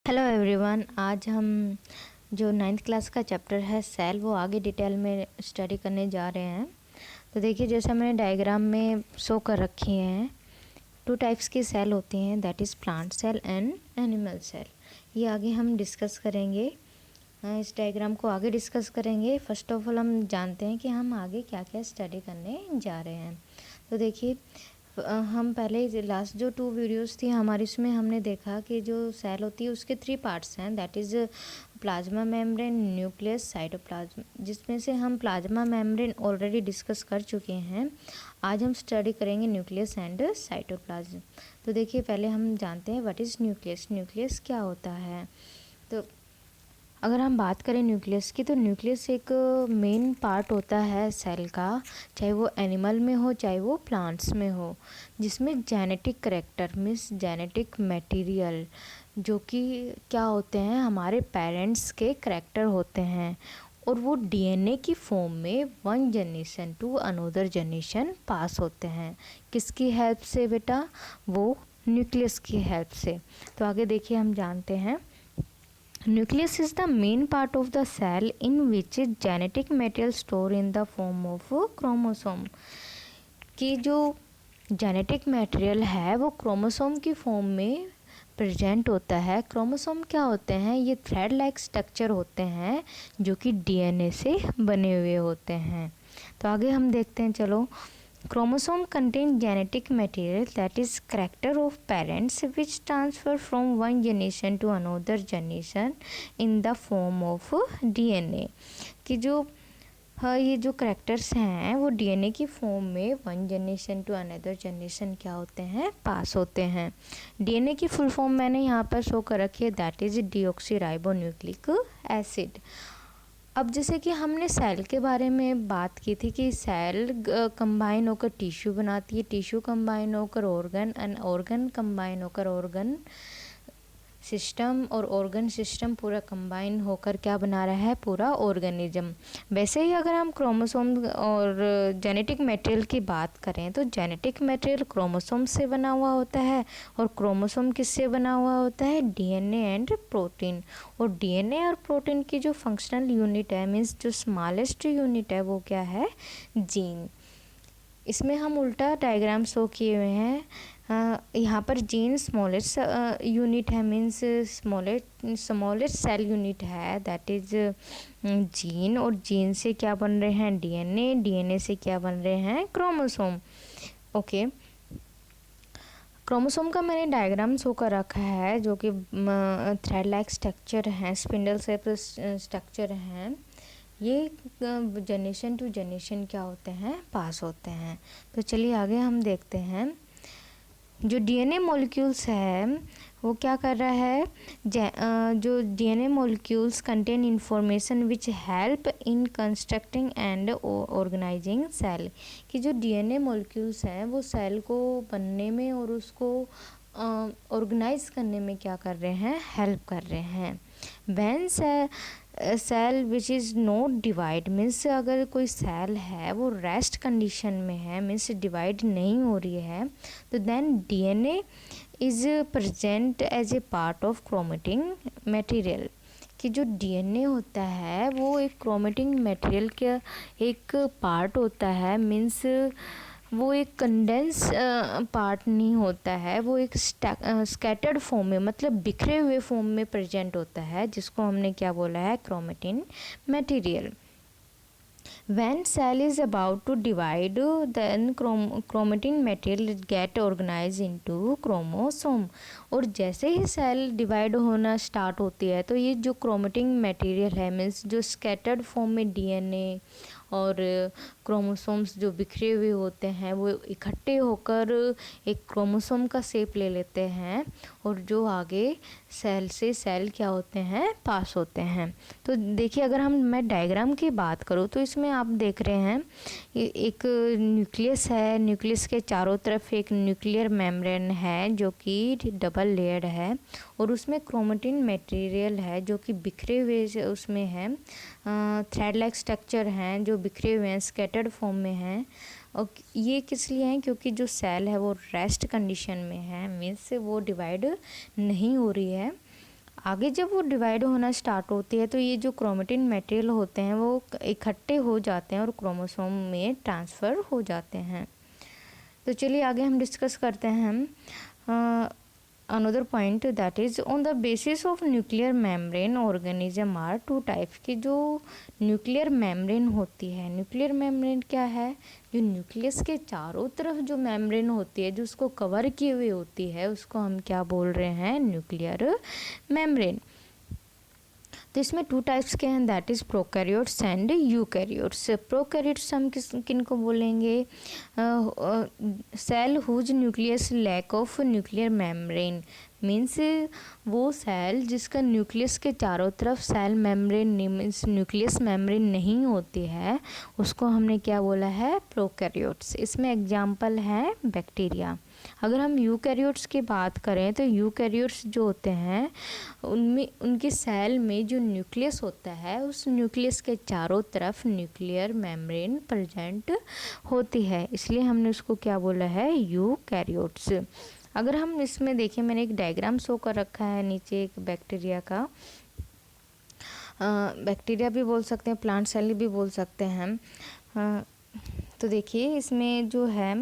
Hello everyone. आज हम जो 9th क्लास का चैप्टर है सेल वो आगे डिटेल में स्टडी करने जा रहे हैं। तो देखिए, जैसे मैंने डायग्राम में शो कर रखी हैं, 2 टाइप्स की सेल होती हैं, that is plant cell and animal cell. ये आगे हम डिस्कस करेंगे। इस डायग्राम को आगे डिस्कस करेंगे। फर्स्ट ऑफ ऑल हम जानते हैं कि हम आगे क्या क्या स्टडी करने जा रहे हैं। तो देखिए, हम पहले लास्ट जो 2 वीडियोस थी हमारी, इसमें हमने देखा कि जो सेल होती है उसके 3 पार्ट्स हैं, that is plasma membrane, nucleus, cytoplasm, जिसमें से हम प्लाज्मा मेम्ब्रेन ऑलरेडी डिस्कस कर चुके हैं। आज हम स्टडी करेंगे न्यूक्लियस एंड साइटोप्लाज्म। तो देखिए, पहले हम जानते हैं व्हाट इज़ न्यूक्लियस। न्यूक्लियस क्या होता है? तो अगर हम बात करें न्यूक्लियस की, तो न्यूक्लियस एक मेन पार्ट होता है सेल का, चाहे वो एनिमल में हो चाहे वो प्लांट्स में हो, जिसमें genetic character means genetic material जो कि क्या होते हैं, हमारे पेरेंट्स के करेक्टर होते हैं, और वो डीएनए की फॉर्म में one generation to another generation pass होते हैं। किसकी हेल्प से बेटा? वो न्यूक्लियस की हेल्प से। तो आगे देखिए, हम जानते हैं nucleus is the main part of the cell in which genetic material stored in the form of chromosome। कि जो जेनेटिक मटेरियल है वो क्रोमोसोम की फॉर्म में प्रेजेंट होता है। क्रोमोसोम क्या होते हैं? ये थ्रेड लाइक स्ट्रक्चर होते हैं जो कि डीएनए से बने हुए होते हैं। तो आगे हम देखते हैं, चलो। Chromosome contain genetic material that is character of parents which transfer from one generation to another generation in the form of DNA। कि जो ये जो करेक्टर्स हैं वो डीएनए की फॉर्म में one generation to another generation क्या होते हैं? पास होते हैं। डीएनए की फुल फॉर्म मैंने यहाँ पर शो कर रखी है, दैट इज डीऑक्सीराइबोन्यूक्लिक एसिड। अब जैसे कि हमने सेल के बारे में बात की थी कि सेल कंबाइन होकर टिश्यू बनाती है, टिश्यू कंबाइन होकर ऑर्गन, एंड ऑर्गन कंबाइन होकर ऑर्गन सिस्टम, और ऑर्गन सिस्टम पूरा कंबाइन होकर क्या बना रहा है? पूरा ऑर्गेनिज्म। वैसे ही अगर हम क्रोमोसोम और जेनेटिक मटेरियल की बात करें तो जेनेटिक मटेरियल क्रोमोसोम से बना हुआ होता है, और क्रोमोसोम किससे बना हुआ होता है? DNA and protein. और डीएनए और प्रोटीन की जो फंक्शनल यूनिट है, मीन्स जो स्मॉलेस्ट यूनिट है, वो क्या है? जीन। इसमें हम उल्टा डायग्राम शो किए हुए हैं। यहाँ पर जीन स्मॉलेस्ट यूनिट है, मीन्स स्मॉलेस्ट सेल यूनिट है, दैट इज जीन। और जीन से क्या बन रहे हैं? डीएनए। डीएनए से क्या बन रहे हैं? क्रोमोसोम। ओके, क्रोमोसोम का मैंने डायग्राम शो कर रखा है, जो कि थ्रेड लाइक स्ट्रक्चर हैं, स्पिंडल शेप स्ट्रक्चर हैं। ये जनरेशन टू जनरेशन क्या होते हैं? पास होते हैं। तो चलिए आगे हम देखते हैं। जो डीएनए मॉलिक्यूल्स है वो क्या कर रहा है? जो DNA molecules contain information which help in constructing and organising cell. कि जो डीएनए मॉलिक्यूल्स हैं वो सेल को बनने में और उसको ऑर्गेनाइज करने में क्या कर रहे हैं? हेल्प कर रहे हैं। When cell which is not divide, means अगर कोई सेल है वो रेस्ट कंडीशन में है, मीन्स डिवाइड नहीं हो रही है, तो then DNA is present as a part of chromatin material. कि जो डीएनए होता है वो एक क्रोमेटिन मटेरियल का एक पार्ट होता है, मीन्स वो एक कंडेंस पार्ट नहीं होता है, वो एक स्कैटर्ड फॉर्म में, मतलब बिखरे हुए फॉर्म में प्रेजेंट होता है, जिसको हमने क्या बोला है? Chromatin material. When cell is about to divide, then chromatin material get organized into chromosome। और जैसे ही सेल डिवाइड होना स्टार्ट होती है तो ये जो क्रोमेटिन मटेरियल है, मीन्स जो स्कैटर्ड फॉर्म में डीएनए और क्रोमोसोम्स जो बिखरे हुए होते हैं वो इकट्ठे होकर एक क्रोमोसोम का शेप ले लेते हैं, और जो आगे सेल से सेल क्या होते हैं? पास होते हैं। तो देखिए, अगर मैं डायग्राम की बात करूँ तो इसमें आप देख रहे हैं एक न्यूक्लियस है। न्यूक्लियस के चारों तरफ एक न्यूक्लियर मेम्ब्रेन है जो कि डबल लेयर्ड है, और उसमें क्रोमेटिन मटेरियल है जो कि बिखरे हुए उसमें है, थ्रेड लाइक स्ट्रक्चर हैं जो बिखरे हुए हैं, स्कैटर्ड फॉर्म में हैं। और ये किस लिए हैं? क्योंकि जो सेल है वो रेस्ट कंडीशन में है, मीन्स वो डिवाइड नहीं हो रही है। आगे जब वो डिवाइड होना स्टार्ट होती है तो ये जो क्रोमेटिन मटेरियल होते हैं वो इकट्ठे हो जाते हैं और क्रोमोसोम में ट्रांसफ़र हो जाते हैं। तो चलिए आगे हम डिस्कस करते हैं another point, that is on the basis of nuclear membrane organism are two types की जो न्यूक्लियर मेम्ब्रेन होती है। न्यूक्लियर मेम्ब्रेन क्या है? जो न्यूक्लियस के चारों तरफ जो मेम्ब्रेन होती है, जो उसको कवर किए हुए होती है, उसको हम क्या बोल रहे हैं? Nuclear membrane. तो इसमें टू टाइप्स के हैं, that is prokaryotes and eukaryotes. Prokaryotes हम किन को बोलेंगे? Cell whose nucleus lack of nuclear membrane, means वो सेल जिसका न्यूक्लियस के चारों तरफ cell membrane means nucleus membrane नहीं होती है, उसको हमने क्या बोला है? प्रोकैरियोट्स। इसमें एग्जाम्पल है बैक्टीरिया। अगर हम यूकैरियोट्स की बात करें तो यूकैरियोट्स जो होते हैं उनमें उनके सेल में जो न्यूक्लियस होता है उस न्यूक्लियस के चारों तरफ न्यूक्लियर मेम्ब्रेन प्रेजेंट होती है, इसलिए हमने उसको क्या बोला है? यूकैरियोट्स। अगर हम इसमें देखें, मैंने एक डायग्राम शो कर रखा है नीचे एक बैक्टीरिया का। बैक्टीरिया भी बोल सकते हैं, प्लांट सेल भी बोल सकते हैं। तो देखिए इसमें जो है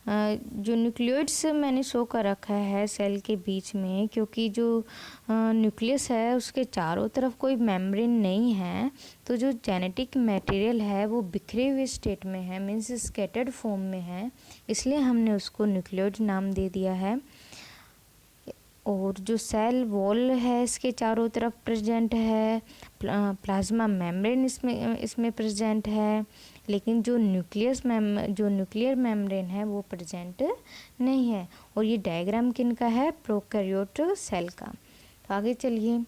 जो न्यूक्लियोइड्स मैंने शो कर रखा है सेल के बीच में, क्योंकि जो न्यूक्लियस है उसके चारों तरफ कोई मेम्ब्रेन नहीं है, तो जो जेनेटिक मटेरियल है वो बिखरे हुए स्टेट में है, मीन्स स्कैटर्ड फॉर्म में है, इसलिए हमने उसको न्यूक्लियोइड नाम दे दिया है। और जो सेल वॉल है इसके चारों तरफ प्रेजेंट है, प्लाज्मा मेम्ब्रेन इसमें प्रेजेंट है, लेकिन जो न्यूक्लियर मेम्ब्रेन है वो प्रेजेंट नहीं है। और ये डायग्राम किन का है? प्रोकैरियोट सेल का। तो आगे चलिए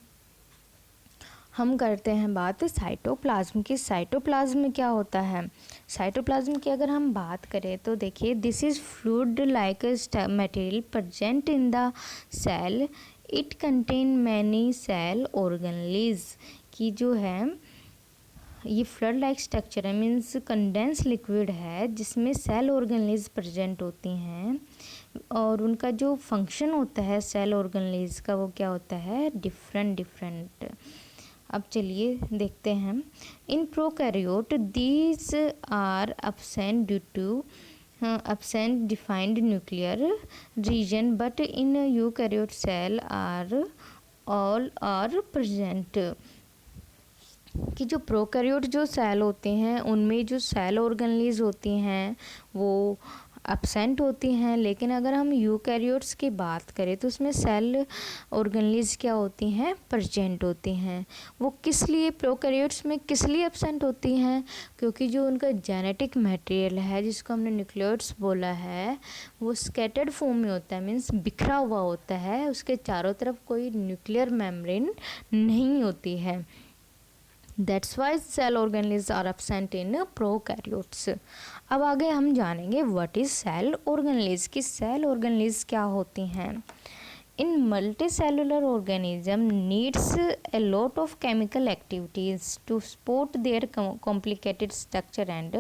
हम करते हैं बात साइटोप्लाज्म की। साइटोप्लाज्म में क्या होता है? साइटोप्लाज्म की अगर हम बात करें तो देखिए, this is fluid like material present in the cell, it contain many cell organelles. की जो है ये फ्लड लाइक स्ट्रक्चर है, मीन्स कंडेंस लिक्विड है जिसमें सेल ऑर्गेनेल्स प्रेजेंट होती हैं, और उनका जो फंक्शन होता है सेल ऑर्गेनेल्स का वो क्या होता है? डिफरेंट। अब चलिए देखते हैं। In prokaryote these are absent due to absent defined nuclear region, but in eukaryote cell all are present। कि जो प्रोकैरियोट जो सेल होते हैं उनमें जो सेल ऑर्गेनेल्स होती हैं वो एब्सेंट होती हैं, लेकिन अगर हम यूकैरियोट्स की बात करें तो उसमें सेल ऑर्गेनेल्स क्या होती हैं? प्रेजेंट होती हैं। वो किस लिए प्रोकैरियोट्स में किस लिए एब्सेंट होती हैं? क्योंकि जो उनका जेनेटिक मटेरियल है जिसको हमने न्यूक्लियोइड्स बोला है वो स्कैटर्ड फॉर्म में होता है, मीन्स बिखरा हुआ होता है, उसके चारों तरफ कोई न्यूक्लियर मेम्ब्रेन नहीं होती है। That's why cell organelles are absent in prokaryotes. अब आगे हम जानेंगे व्हाट इज सेल ऑर्गेनेल्स, कि सेल ऑर्गेनेल्स क्या होती हैं। In multi cellular organism needs a lot of chemical activities to support their complicated structure and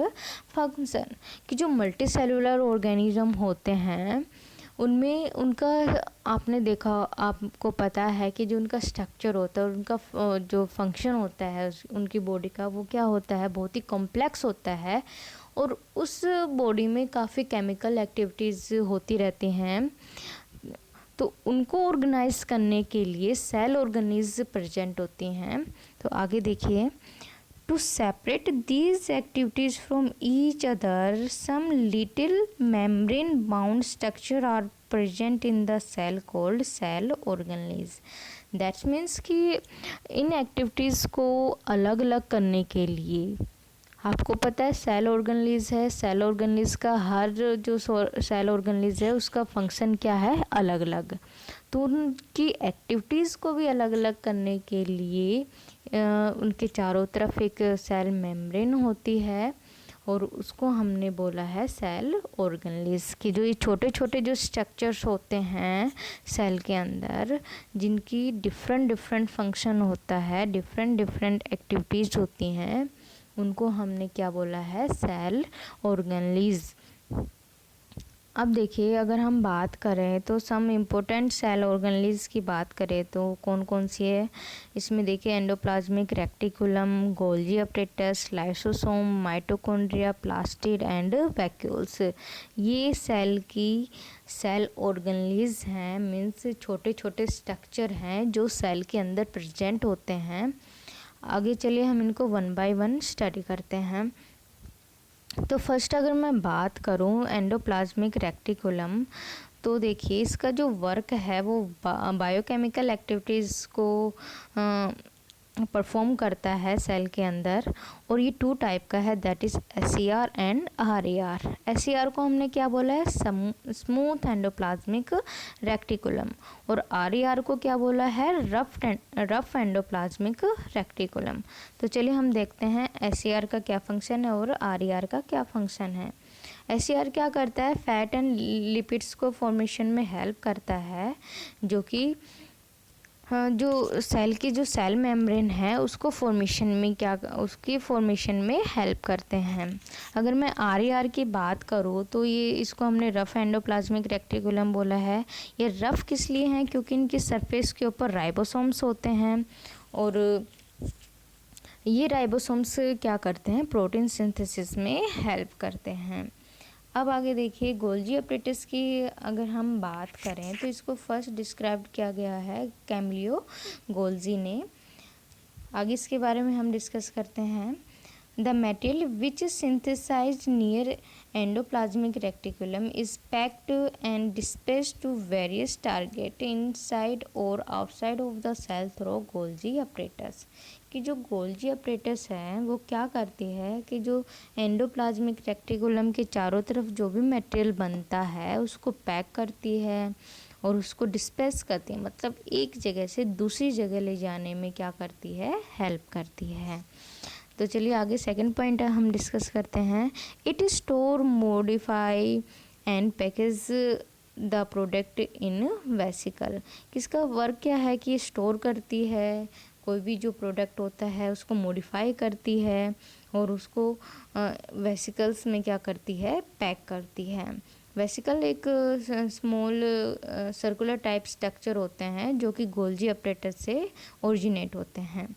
function. कि जो मल्टी सेलुलर ऑर्गेनिज्म होते हैं उनमें उनका आपने देखा, आपको पता है कि जो उनका स्ट्रक्चर होता है, उनका जो फंक्शन होता है उनकी बॉडी का वो क्या होता है? बहुत ही कॉम्प्लेक्स होता है, और उस बॉडी में काफ़ी केमिकल एक्टिविटीज़ होती रहती हैं, तो उनको ऑर्गेनाइज करने के लिए सेल ऑर्गेनेल्स प्रेजेंट होती हैं। तो आगे देखिए, to separate these activities from each other, some little membrane bound structure are present in the cell called cell organelles। That means कि इन एक्टिविटीज़ को अलग अलग करने के लिए आपको पता है सेल ऑर्गेनेल्स है, सेल ऑर्गेनेल्स का हर जो सेल ऑर्गेनेल्स है उसका फंक्शन क्या है? अलग अलग। तो उनकी एक्टिविटीज़ को भी अलग अलग करने के लिए उनके चारों तरफ एक सेल मेम्ब्रेन होती है, और उसको हमने बोला है सेल ऑर्गेनेल्स। की जो ये छोटे छोटे जो स्ट्रक्चर्स होते हैं सेल के अंदर, जिनकी डिफरेंट फंक्शन होता है, डिफरेंट एक्टिविटीज़ होती हैं, उनको हमने क्या बोला है? Cell organelles. अब देखिए, अगर हम बात करें तो सम इम्पोर्टेंट सेल ऑर्गेनेल्स की बात करें तो कौन कौन सी है। इसमें देखिए endoplasmic reticulum, Golgi apparatus, lysosome, mitochondria, plastid and vacuoles. ये सेल ऑर्गेनेल्स हैं, मीन्स छोटे छोटे स्ट्रक्चर हैं जो सेल के अंदर प्रेजेंट होते हैं। आगे चलिए हम इनको वन बाय वन स्टडी करते हैं। तो फर्स्ट अगर मैं बात करूं एंडोप्लाज्मिक रेक्टिकुलम, तो देखिए इसका जो वर्क है वो बायोकेमिकल एक्टिविटीज़ को परफॉर्म करता है सेल के अंदर। और ये 2 टाइप का है, that is SER and RER। SER को हमने क्या बोला है, स्मूथ एंडोप्लाज्मिक रेक्टिकुलम, और RER को क्या बोला है, रफ एंडोप्लाज्मिक रेक्टिकुलम। तो चलिए हम देखते हैं SER का क्या फंक्शन है और RER का क्या फंक्शन है। SER क्या करता है, फैट एंड लिपिड्स को फॉर्मेशन में हेल्प करता है, जो कि जो सेल की जो सेल मेम्ब्रेन है उसकी फॉर्मेशन में हेल्प करते हैं। अगर मैं RER की बात करूँ तो ये इसको हमने रफ एंडोप्लाज्मिक रेक्टिकुलम बोला है। ये रफ किस लिए हैं, क्योंकि इनकी सरफेस के ऊपर राइबोसोम्स होते हैं, और ये राइबोसोम्स क्या करते हैं, प्रोटीन सिंथेसिस में हेल्प करते हैं। अब आगे देखिए गोल्जी अपरेटस की अगर हम बात करें तो इसको फर्स्ट डिस्क्राइब किया गया है कैमिलियो गोल्जी ने। आगे इसके बारे में हम डिस्कस करते हैं। The material which is synthesised near endoplasmic reticulum is packed and dispersed to various target inside और outside of the cell through Golgi apparatus. कि जो गोल्जी अपरेटस है वो क्या करती है कि जो एंडोप्लाज्मिक रेक्टिकुलम के चारों तरफ जो भी मटेरियल बनता है उसको पैक करती है और उसको डिस्पेस करती है, मतलब एक जगह से दूसरी जगह ले जाने में क्या करती है, हेल्प करती है। तो चलिए आगे सेकंड पॉइंट हम डिस्कस करते हैं। It store, modify and package the product in vesicle. किसका वर्क क्या है कि स्टोर करती है, कोई भी जो प्रोडक्ट होता है उसको मॉडिफाई करती है और उसको वेसिकल्स में क्या करती है, पैक करती है। वेसिकल एक स्मॉल सर्कुलर टाइप स्ट्रक्चर होते हैं जो कि गोल्जी अपरेटस से ओरिजिनेट होते हैं।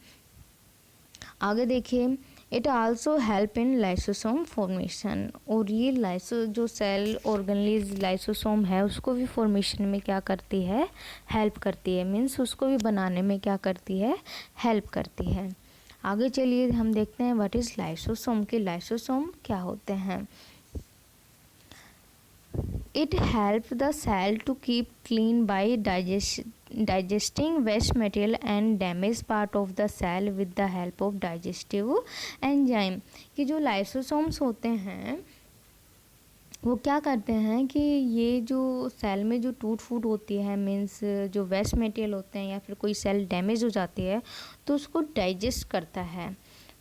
आगे देखिए, it also help in lysosome formation, और ये जो सेल ऑर्गेनेल्स लाइसोसोम है उसको भी फॉर्मेशन में क्या करती है, हेल्प करती है, मीन्स उसको भी बनाने में क्या करती है, हेल्प करती है। आगे चलिए हम देखते हैं व्हाट इज़ लाइसोसोम, के लाइसोसोम क्या होते हैं। It helps the cell to keep clean by digesting waste material and damaged part of the cell with the help of digestive enzyme। कि जो लाइसोसोम्स होते हैं वो क्या करते हैं कि ये जो सेल में जो टूट फूट होती है, मीन्स जो वेस्ट मटेरियल होते हैं या फिर कोई सेल डैमेज हो जाती है तो उसको डाइजेस्ट करता है।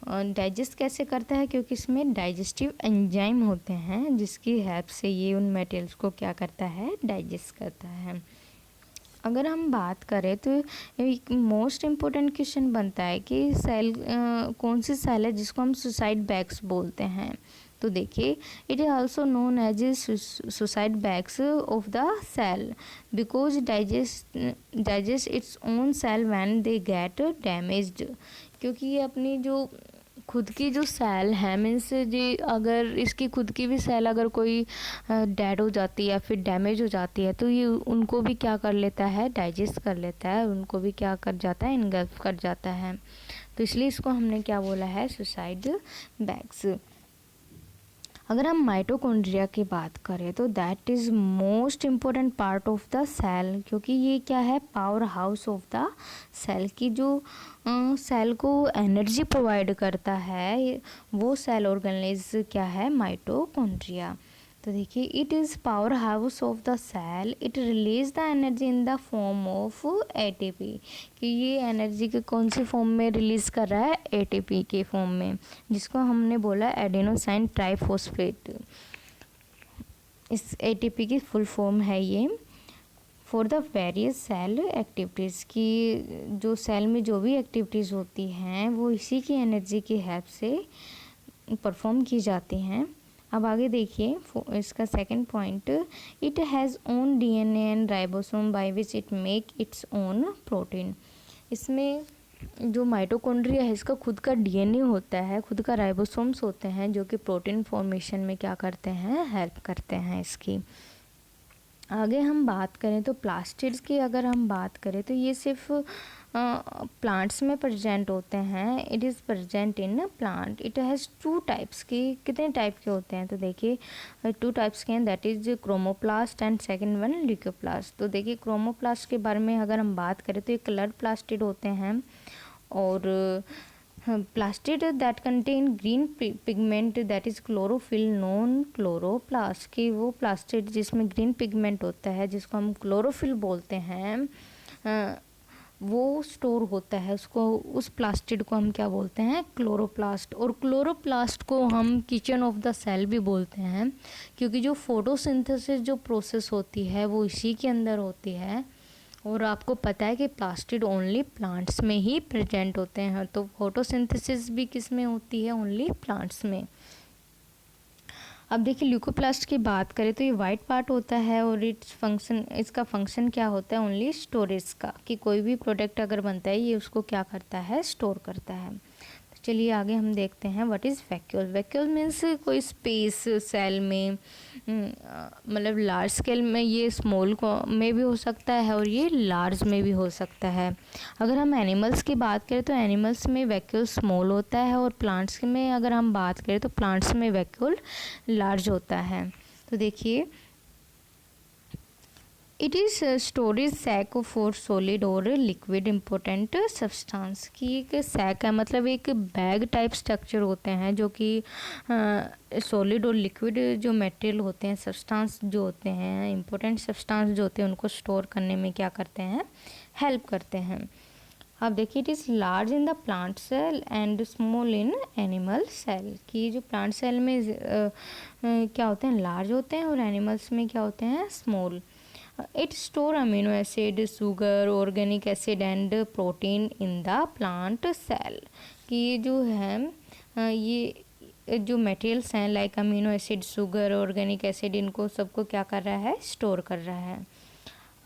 डाइजेस्ट कैसे करता है, क्योंकि इसमें डाइजेस्टिव एंजाइम होते हैं जिसकी हेल्प से ये उन मटेरियल्स को क्या करता है, डाइजेस्ट करता है। अगर हम बात करें तो एक मोस्ट इम्पोर्टेंट क्वेश्चन बनता है कि सेल कौन सी सेल है जिसको हम सुसाइड बैग्स बोलते हैं। तो देखिए, it is also known as suicide bags of the cell because digest its own cell when they get damaged. क्योंकि ये अपनी जो खुद की जो सेल है, मीन्स जी अगर इसकी खुद की भी सेल अगर कोई डेड हो जाती है या फिर डैमेज हो जाती है तो ये उनको भी क्या कर लेता है, डाइजेस्ट कर लेता है, उनको भी क्या कर जाता है, इनगल्फ कर जाता है। तो इसलिए इसको हमने क्या बोला है, सुसाइड बैग्स। अगर हम माइटोकॉन्ड्रिया की बात करें तो that is most important part of the cell, क्योंकि ये क्या है, power house of the cell. की जो सेल को एनर्जी प्रोवाइड करता है वो सेल ऑर्गेनेल्स क्या है, माइटोकॉन्ड्रिया। तो देखिए, it is power house of the cell, it release the energy in the form of ATP। कि ये एनर्जी के कौन सी फॉर्म में रिलीज़ कर रहा है, ATP के फॉर्म में, जिसको हमने बोला एडेनोसाइन ट्राइफॉस्फेट। इस ATP की फुल फॉर्म है ये। For the various cell activities, की जो सेल में जो भी एक्टिविटीज़ होती हैं वो इसी की एनर्जी की हेल्प से परफॉर्म की जाती हैं। अब आगे देखिए इसका second point, it has own DNA and ribosome by which it make its own protein. इसमें जो माइटोकॉन्ड्रिया है इसका खुद का डीएनए होता है, खुद का राइबोसोम्स होते हैं जो कि प्रोटीन फॉर्मेशन में क्या करते हैं, हेल्प करते हैं इसकी। आगे हम बात करें तो प्लास्टिड्स की अगर हम बात करें तो ये सिर्फ प्लांट्स में प्रेजेंट होते हैं। It is present in plant. It has 2 types की। कितने टाइप के होते हैं तो देखिए 2 टाइप्स के हैं, that is chromoplast and second one leucoplast. तो देखिए क्रोमोप्लास्ट के बारे में अगर हम बात करें तो ये कलर्ड प्लास्टिड होते हैं, और plastid that contain green pigment that is chlorophyll non chloroplast, कि वो प्लास्टिड जिसमें ग्रीन पिगमेंट होता है जिसको हम क्लोरोफिल बोलते हैं, वो स्टोर होता है, उसको उस प्लास्टिड को हम क्या बोलते हैं, क्लोरोप्लास्ट। और क्लोरोप्लास्ट को हम किचन ऑफ द सेल भी बोलते हैं, क्योंकि जो फोटोसिंथेसिस जो प्रोसेस होती है वो इसी के अंदर होती है। और आपको पता है कि प्लास्टिड ओनली प्लांट्स में ही प्रेजेंट होते हैं, तो फोटोसिंथेसिस भी किस में होती है, ओनली प्लांट्स में। अब देखिए ल्यूकोप्लास्ट की बात करें तो ये वाइट पार्ट होता है, और इसका फंक्शन क्या होता है, ओनली स्टोरेज का, कि कोई भी प्रोडक्ट अगर बनता है ये उसको क्या करता है, स्टोर करता है। तो चलिए आगे हम देखते हैं what is vacuole. Vacuole means कोई स्पेस सेल में, मतलब लार्ज स्केल में, ये स्मॉल में भी हो सकता है और ये लार्ज में भी हो सकता है। अगर हम एनिमल्स की बात करें तो एनिमल्स में वैक्यूल स्मॉल होता है, और प्लांट्स में अगर हम बात करें तो प्लांट्स में वैक्यूल लार्ज होता है। तो देखिए it is storage sac for solid और लिक्विड इम्पोर्टेंट सब्सटेंस, की एक सैक है मतलब एक बैग टाइप स्ट्रक्चर होते हैं जो कि सॉलिड और लिक्विड जो मटेरियल होते हैं, सब्सटेंस जो होते हैं, इम्पोर्टेंट सब्सटेंस जो होते हैं उनको स्टोर करने में क्या करते हैं, हेल्प करते हैं। अब देखिए it is large in the plant cell and small in animal cell, कि जो प्लांट सेल में क्या होते हैं, लार्ज होते हैं, और एनिमल्स में क्या होते हैं, small. It store amino acid, sugar, organic acid and protein in the plant cell, कि ये जो है ये जो मटेरियल्स हैं like amino acid, sugar, organic acid, इनको सबको क्या कर रहा है, स्टोर कर रहा है।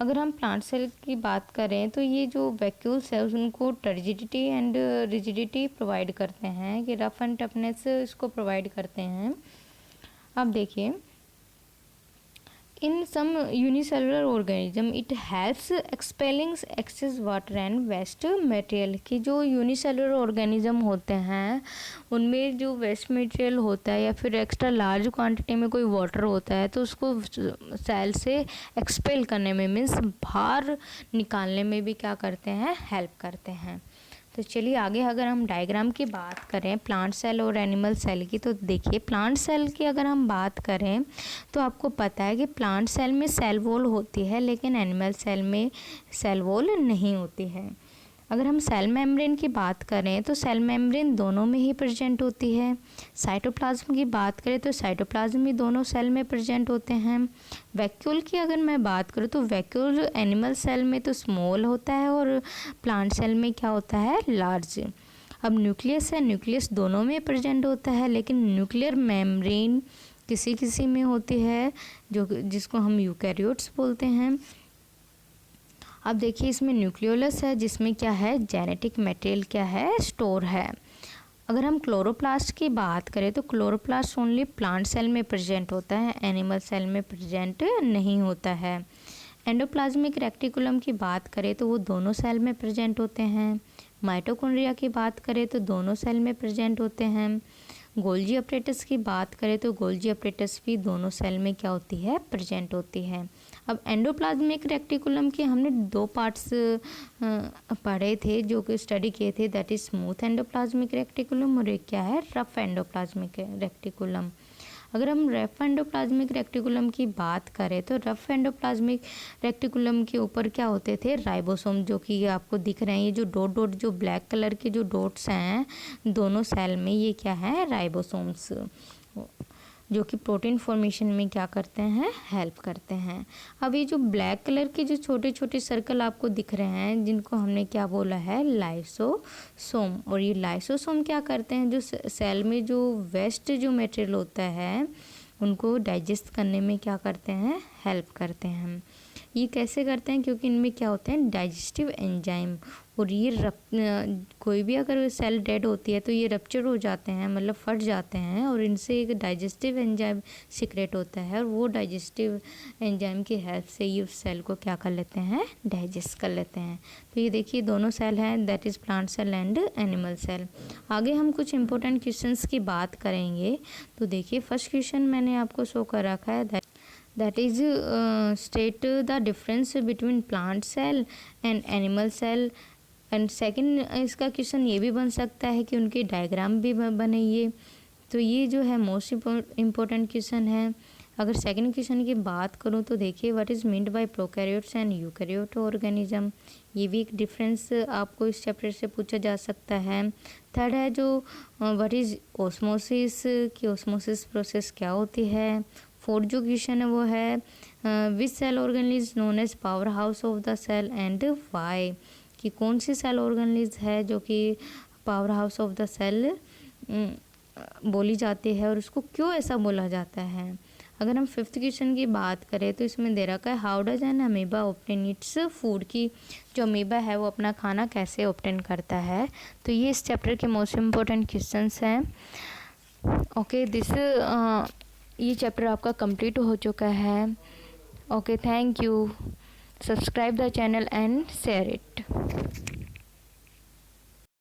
अगर हम प्लांट सेल की बात करें तो ये जो वैक्यूल्स है उनको टर्जिडिटी एंड रिजिडिटी प्रोवाइड करते हैं, कि रफ एंड टफनेस इसको प्रोवाइड करते हैं। अब देखिए in some unicellular organism it helps expelling excess water and waste material, की जो यूनिसेलुलर ऑर्गेनिज्म होते हैं उनमें जो वेस्ट मटेरियल होता है या फिर एक्स्ट्रा लार्ज क्वांटिटी में कोई वाटर होता है तो उसको सेल से एक्सपेल करने में, मीन्स बाहर निकालने में भी क्या करते हैं, हेल्प करते हैं। तो चलिए आगे अगर हम डायग्राम की बात करें प्लांट सेल और एनिमल सेल की, तो देखिए प्लांट सेल की अगर हम बात करें तो आपको पता है कि प्लांट सेल में सेल वॉल होती है, लेकिन एनिमल सेल में सेल वॉल नहीं होती है। अगर हम सेल मेम्ब्रेन की बात करें तो सेल मेम्ब्रेन दोनों में ही प्रेजेंट होती है। साइटोप्लाज्म की बात करें तो साइटोप्लाज्म भी दोनों सेल में प्रेजेंट होते हैं। वैक्यूल की अगर मैं बात करूँ तो वैक्यूल एनिमल सेल में तो स्मॉल होता है और प्लांट सेल में क्या होता है, लार्ज। अब न्यूक्लियस है, न्यूक्लियस दोनों में प्रेजेंट होता है, लेकिन न्यूक्लियर मेम्ब्रेन किसी किसी में होती है जो जिसको हम यूकैरियोट्स बोलते हैं। अब देखिए इसमें न्यूक्लियोलस है जिसमें क्या है, जेनेटिक मटेरियल क्या है, स्टोर है। अगर हम क्लोरोप्लास्ट की बात करें तो क्लोरोप्लास्ट ओनली प्लांट सेल में प्रेजेंट होता है, एनिमल सेल में प्रेजेंट नहीं होता है। एंडोप्लाज्मिक रेक्टिकुलम की बात करें तो वो दोनों सेल में प्रेजेंट होते हैं। माइटोकॉन्ड्रिया की बात करें तो दोनों सेल में प्रेजेंट होते हैं। गोल्जी अपरेटस की बात करें तो गोल्जी अपरेटस भी दोनों सेल में क्या होती है, प्रेजेंट होती है। अब एंडोप्लाज्मिक रेक्टिकुलम के हमने 2 पार्ट्स पढ़े थे जो कि स्टडी किए थे, that is smooth endoplasmic reticulum और एक क्या है, रफ एंडोप्लाज्मिक रेक्टिकुलम। अगर हम रफ एंडोप्लाज्मिक रेक्टिकुलम की बात करें तो रफ एंडोप्लाज्मिक रेक्टिकुलम के ऊपर क्या होते थे, राइबोसोम, जो कि आपको दिख रहे हैं, ये जो डॉट डॉट जो ब्लैक कलर के जो डॉट्स हैं दोनों सेल में, ये क्या है, राइबोसोम्स, जो कि प्रोटीन फॉर्मेशन में क्या करते हैं, हेल्प करते हैं। अब ये जो ब्लैक कलर के जो छोटे छोटे सर्कल आपको दिख रहे हैं जिनको हमने क्या बोला है, लाइसोसोम। और ये लाइसोसोम क्या करते हैं, जो सेल में जो वेस्ट जो मटेरियल होता है उनको डाइजेस्ट करने में क्या करते हैं, हेल्प करते हैं हम। ये कैसे करते हैं, क्योंकि इनमें क्या होते हैं, डाइजेस्टिव एंजाइम। और ये कोई भी अगर सेल डेड होती है तो ये रप्चर हो जाते हैं, मतलब फट जाते हैं, और इनसे एक डाइजेस्टिव एंजाइम सीक्रेट होता है, और वो डाइजेस्टिव एंजाइम की हेल्प से ये उस सेल को क्या कर लेते हैं, डाइजेस्ट कर लेते हैं। तो ये देखिए दोनों सेल हैं, that is plant cell and animal cell. आगे हम कुछ इंपॉर्टेंट क्वेश्चंस की बात करेंगे। तो देखिए फर्स्ट क्वेश्चन मैंने आपको शो कर रखा है, that is state the difference between plant cell and animal cell. And second इसका क्वेश्चन ये भी बन सकता है कि उनके डायग्राम भी बनाइए। तो ये जो है मोस्ट इम्पोर्टेंट क्वेश्चन है। अगर सेकंड क्वेश्चन की बात करूँ तो देखिए what is meant by prokaryotes and eukaryote organism. ये भी एक डिफरेंस आपको इस चैप्टर से पूछा जा सकता है। थर्ड है जो व्हाट इज़ ऑस्मोसिस, कि ऑस्मोसिस प्रोसेस क्या होती है। फोर्थ जो क्वेश्चन है वो है which cell organ is known as power house of the cell and why, कि कौन सी सेल ऑर्गेनलिज है जो कि power house of the cell बोली जाती है और उसको क्यों ऐसा बोला जाता है। अगर हम फिफ्थ क्वेश्चन की बात करें तो इसमें दे रखा है how does N amoeba obtain its food, की जो अमीबा है वो अपना खाना कैसे ऑब्टेन करता है। तो ये इस चैप्टर के मोस्ट इम्पोर्टेंट क्वेश्चंस हैं। ओके ये चैप्टर आपका कंप्लीट हो चुका है। Okay, thank you. Subscribe the channel and share it.